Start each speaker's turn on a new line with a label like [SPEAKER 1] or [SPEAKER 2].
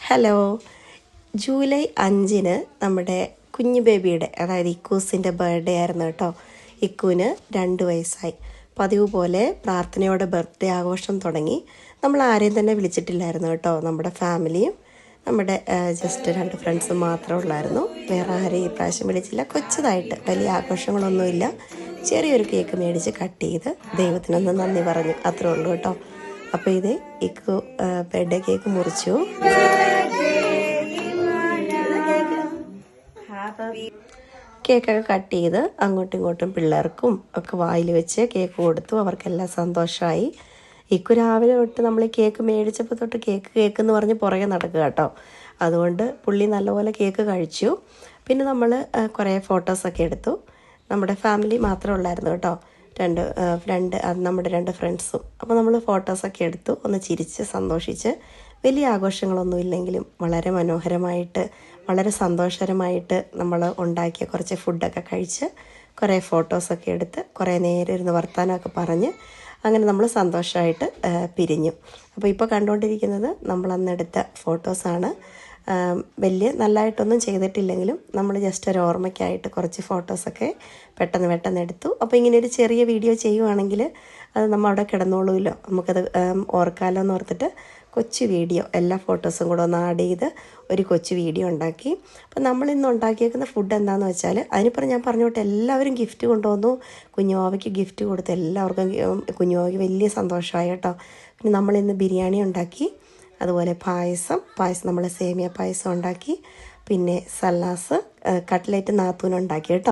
[SPEAKER 1] Hello, July 5 നമ്മുടെ കുഞ്ഞു ബേബിയുടെ അതായത് ഇക്കൂസിൻ്റെ ബർത്ത്ഡേ ആയിരുന്നു കേട്ടോ. ഇക്കുവിന് 2 വയസ്സായി. പതിവ് പോലെ പ്രാർത്ഥനയോടെ ബർത്ത്ഡേ ആഘോഷം തുടങ്ങി. നമ്മൾ ആരെയും തന്നെ വിളിച്ചിട്ടില്ലായിരുന്നു കേട്ടോ. നമ്മുടെ ഫാമിലിയും നമ്മുടെ ജസ്റ്റ് 2 ഫ്രണ്ട്സും മാത്രമേ ഉള്ളായിരുന്നു. വേറെ ആരെയും ഈ പ്രാവശ്യം വിളിച്ചില്ല. കൊച്ചതായിട്ട് വലിയ ആഘോഷങ്ങളൊന്നുമില്ല. ചെറിയൊരു കേക്ക് മേടിച്ച് കട്ട് ചെയ്ത് ദൈവത്തിനൊന്ന് നന്ദി പറഞ്ഞു, അത്രേ ഉള്ളൂ കേട്ടോ. അപ്പോൾ ഇത് ഇക്കു ബർത്ത്ഡേ കേക്ക് മുറിച്ചു. കേക്കൊക്കെ കട്ട് ചെയ്ത് അങ്ങോട്ടും ഇങ്ങോട്ടും പിള്ളേർക്കും ഒക്കെ വായിൽ വെച്ച് കേക്ക് കൊടുത്തു. അവർക്കെല്ലാം സന്തോഷമായി. ഇക്കു രാവിലെ തൊട്ട് നമ്മൾ കേക്ക് മേടിച്ചപ്പോൾ തൊട്ട് കേക്ക് എന്ന് പറഞ്ഞ് പുറകെ നടക്കുക കേട്ടോ. അതുകൊണ്ട് പുള്ളി നല്ലപോലെ കേക്ക് കഴിച്ചു. പിന്നെ നമ്മൾ കുറേ ഫോട്ടോസൊക്കെ എടുത്തു. നമ്മുടെ ഫാമിലി മാത്രമേ ഉള്ളായിരുന്നു കേട്ടോ. നമ്മുടെ 2 ഫ്രണ്ട്സും. അപ്പോൾ നമ്മൾ ഫോട്ടോസൊക്കെ എടുത്തു, ഒന്ന് ചിരിച്ച് സന്തോഷിച്ച്. വലിയ ആഘോഷങ്ങളൊന്നും ഇല്ലെങ്കിലും വളരെ മനോഹരമായിട്ട് വളരെ സന്തോഷകരമായിട്ട് നമ്മൾ ഉണ്ടാക്കിയ കുറച്ച് ഫുഡൊക്കെ കഴിച്ച് കുറേ ഫോട്ടോസൊക്കെ എടുത്ത് കുറേ നേരം ഇരുന്ന് വർത്താനമൊക്കെ പറഞ്ഞ് അങ്ങനെ നമ്മൾ സന്തോഷമായിട്ട് പിരിഞ്ഞു. അപ്പോൾ ഇപ്പോൾ കണ്ടുകൊണ്ടിരിക്കുന്നത് നമ്മൾ അന്നെടുത്ത ഫോട്ടോസാണ്. വലിയ നല്ലതായിട്ടൊന്നും ചെയ്തിട്ടില്ലെങ്കിലും നമ്മൾ ജസ്റ്റ് ഒരു ഓർമ്മയ്ക്കായിട്ട് കുറച്ച് ഫോട്ടോസൊക്കെ പെട്ടെന്ന് എടുത്തു. അപ്പോൾ ഇങ്ങനെ ഒരു ചെറിയ വീഡിയോ ചെയ്യുവാണെങ്കിൽ അത് നമ്മൾ അവിടെ കിടന്നോളൂല്ലോ, നമുക്കത് ഓർക്കാമല്ലോ എന്ന് ഓർത്തിട്ട് കൊച്ചു വീഡിയോ എല്ലാ ഫോട്ടോസും കൂടെ ഒന്ന് ആഡ് ചെയ്ത് ഒരു കൊച്ചു വീഡിയോ ഉണ്ടാക്കി. അപ്പം നമ്മളിന്ന് ഉണ്ടാക്കിയേക്കുന്ന ഫുഡ് എന്താണെന്ന് വെച്ചാൽ, അതിനിപ്പുറം ഞാൻ പറഞ്ഞോട്ടെ എല്ലാവരും ഗിഫ്റ്റ് കൊണ്ടുവന്നു. കുഞ്ഞുവാവയ്ക്ക് ഗിഫ്റ്റ് കൊടുത്ത് എല്ലാവർക്കും കുഞ്ഞുവാവയ്ക്ക് വലിയ സന്തോഷമായി കേട്ടോ. പിന്നെ നമ്മളിന്ന് ബിരിയാണി ഉണ്ടാക്കി, അതുപോലെ പായസം നമ്മൾ സേമിയ പായസം ഉണ്ടാക്കി, പിന്നെ സലാസ് കട്ട്ലേറ്റ് നാത്തൂനുണ്ടാക്കി കേട്ടോ.